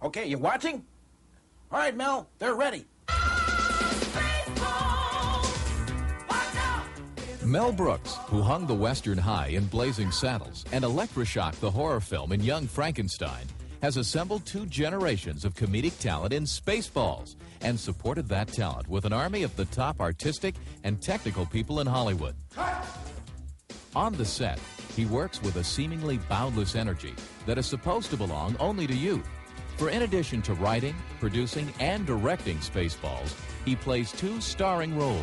Okay, you watching? All right, Mel, they're ready. Mel Brooks, who hung the Western High in Blazing Saddles and electroshocked the horror film in Young Frankenstein, has assembled 2 generations of comedic talent in Spaceballs and supported that talent with an army of the top artistic and technical people in Hollywood. On the set, he works with a seemingly boundless energy that is supposed to belong only to youth. For in addition to writing, producing, and directing Spaceballs, he plays 2 starring roles.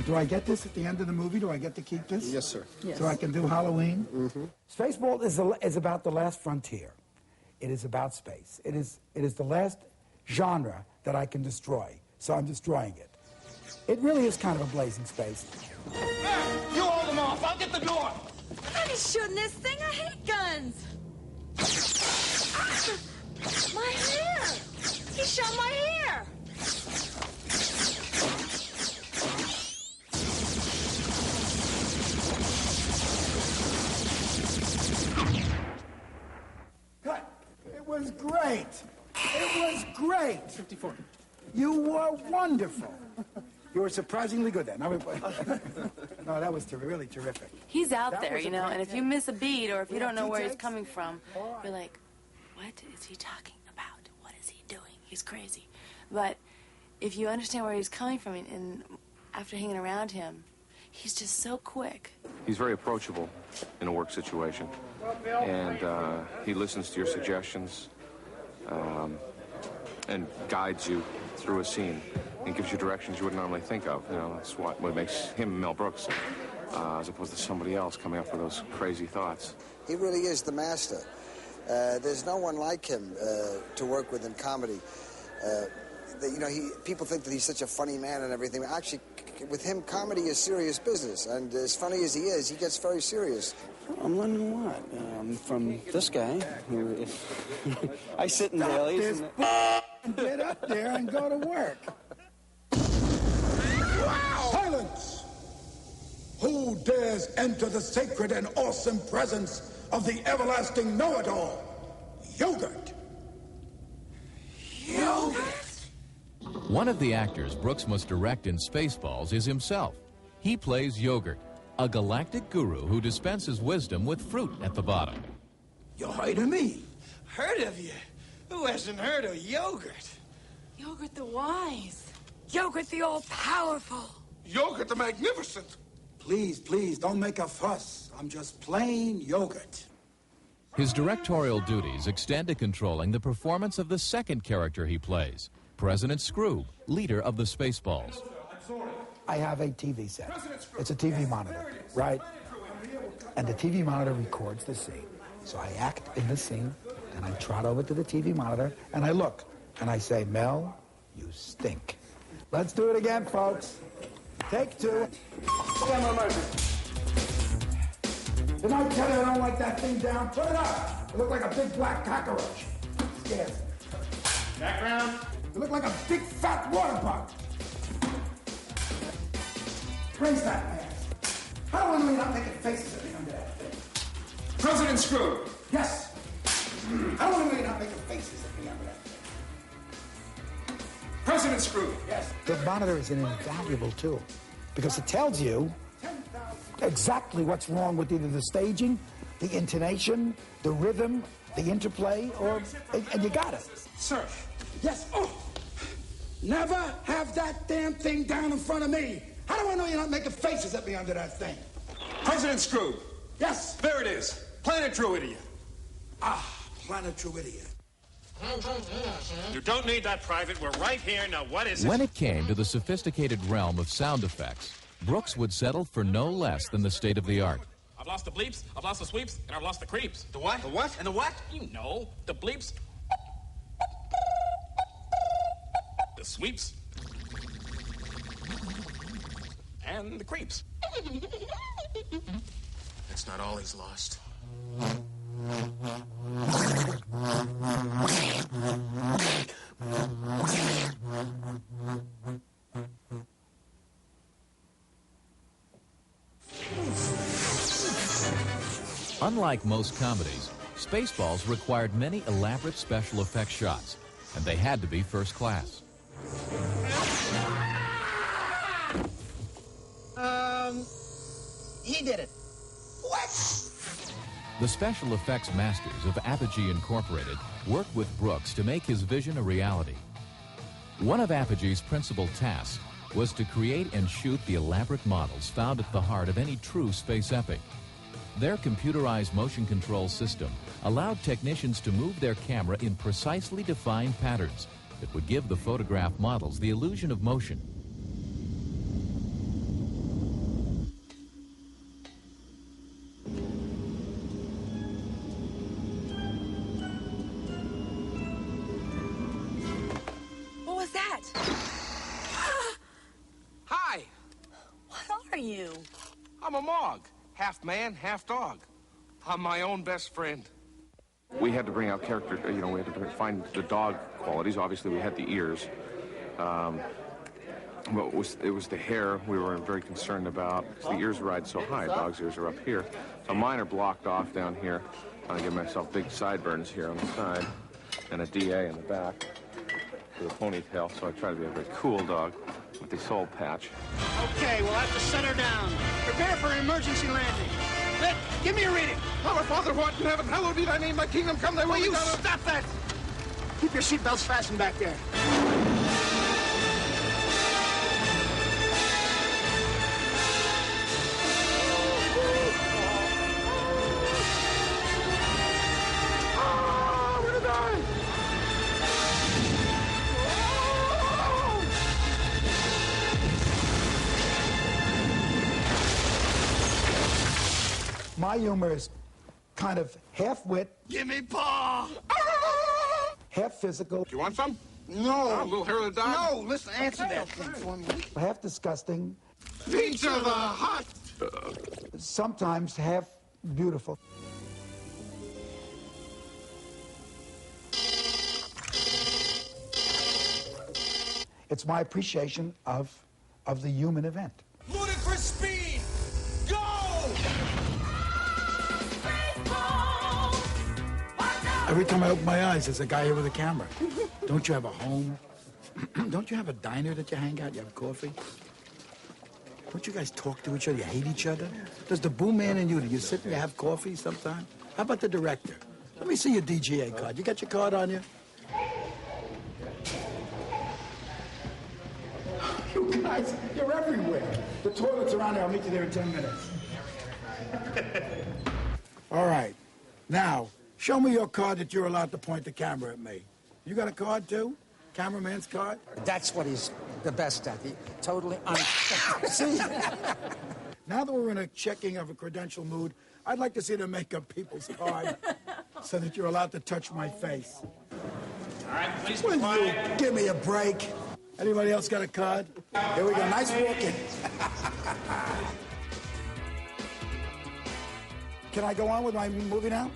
Do I get this at the end of the movie? Do I get to keep this? Yes, sir. Yes. So I can do Halloween? Mm-hmm. Spaceballs is about the last frontier. It is about space. It is the last genre that I can destroy, so I'm destroying it. It really is kind of a blazing space. Hey, you hold them off. I'll get the door. I'm not shooting this thing. I hate guns. My hair. He shot my hair. Cut. It was great. It was great. 54. You were wonderful. You were surprisingly good then. No, that was really terrific. He's out there, you know, and if you miss a beat or if you don't know where he's coming from, you're like, what is he talking about? What is he doing? He's crazy. But if you understand where he's coming from and after hanging around him, he's just so quick. He's very approachable in a work situation, and he listens to your suggestions and guides you through a scene and gives you directions you wouldn't normally think of. You know, that's what makes him Mel Brooks, as opposed to somebody else coming up with those crazy thoughts. He really is the master. There's no one like him to work with in comedy. People think that he's such a funny man and everything. Actually, with him, comedy is serious business. And as funny as he is, he gets very serious. I'm learning what? From this guy. Who, I sit in dailies. And get up there and go to work. Wow! Silence! Who dares enter the sacred and awesome presence of the everlasting know-it-all? Yogurt! Yogurt! One of the actors Brooks must direct in Spaceballs is himself. He plays Yogurt, a galactic guru who dispenses wisdom with fruit at the bottom. You heard of me? Heard of you? Who hasn't heard of Yogurt? Yogurt the wise. Yogurt the all-powerful. Yogurt the magnificent! Please, don't make a fuss. I'm just plain Yogurt. His directorial duties extend to controlling the performance of the second character he plays, President Scroob, leader of the Spaceballs. I have a TV set. It's a TV monitor, right? And the TV monitor records the scene. So I act in the scene, and I trot over to the TV monitor, and I look, and I say, Mel, you stink. Let's do it again, folks. Take 2. Didn't I tell you I don't like that thing down? Put it up. It looked like a big black cockroach. Scares me. Background. It looked like a big fat water bug. Raise that mask. How do I know you're not making faces at me under that thing? President Scroob! Yes. How do I know you're not making faces at me under that thing? President Scroob! Yes. The monitor is an invaluable tool because it tells you exactly what's wrong with either the staging, the intonation, the rhythm, the interplay, and you got it. Sir. Yes. Oh! Never have that damn thing down in front of me. How do I know you're not making faces at me under that thing? President Scroob! Yes. There it is. Planet Druidia. Planet Druidia. You don't need that, Private. We're right here. Now, what is it? When it came to the sophisticated realm of sound effects, Brooks would settle for no less than the state-of-the-art. I've lost the bleeps, I've lost the sweeps, and I've lost the creeps. The what? The what? And the what? You know, the bleeps, the sweeps, and the creeps. That's not all he's lost. Unlike most comedies, Spaceballs required many elaborate special effects shots, and they had to be first class. He did it. What? The special effects masters of Apogee Incorporated worked with Brooks to make his vision a reality. One of Apogee's principal tasks was to create and shoot the elaborate models found at the heart of any true space epic. Their computerized motion control system allowed technicians to move their camera in precisely defined patterns that would give the photograph models the illusion of motion. What was that? Hi. What are you? I'm a Mog. Half man, half dog. I'm my own best friend. We had to bring out character, you know, we had to find the dog qualities. Obviously, we had the ears. But it was the hair we were very concerned about, because the ears ride so high. Dog's ears are up here. So mine are blocked off down here. I give myself big sideburns here on the side and a DA in the back with a ponytail, so I try to be a very cool dog with the soul patch. Okay, we'll have to set her down. Prepare for an emergency landing. Give me a reading. Our Father who art in heaven, hallowed be thy name, thy kingdom come, thy will Will be you done. stop that? Keep your seatbelts fastened back there. My humor is kind of half wit, Give me paw. half physical, Do you want some? No. A little hair of the dog? No, listen, answer that thing for me. half disgusting, Pizza the Hut. sometimes half beautiful. It's my appreciation of the human event. Ludicrous speed. Go! Every time I open my eyes, there's a guy here with a camera. Don't you have a home? Don't you have a diner that you hang out? You have coffee? Don't you guys talk to each other? You hate each other? Does the boom man and you, do you sit and you have coffee sometime? How about the director? Let me see your DGA card. You got your card on you? You guys, you're everywhere. The toilet's around here. I'll meet you there in 10 minutes. All right. Now, show me your card that you're allowed to point the camera at me. You got a card, too? Cameraman's card? That's what he's the best at. He totally See? Now that we're in a checking of a credential mood, I'd like to see the makeup people's card so that you're allowed to touch my face. All right, please Will be you quiet. give me a break? Anybody else got a card? Here we go. Nice walking. Can I go on with my movie now?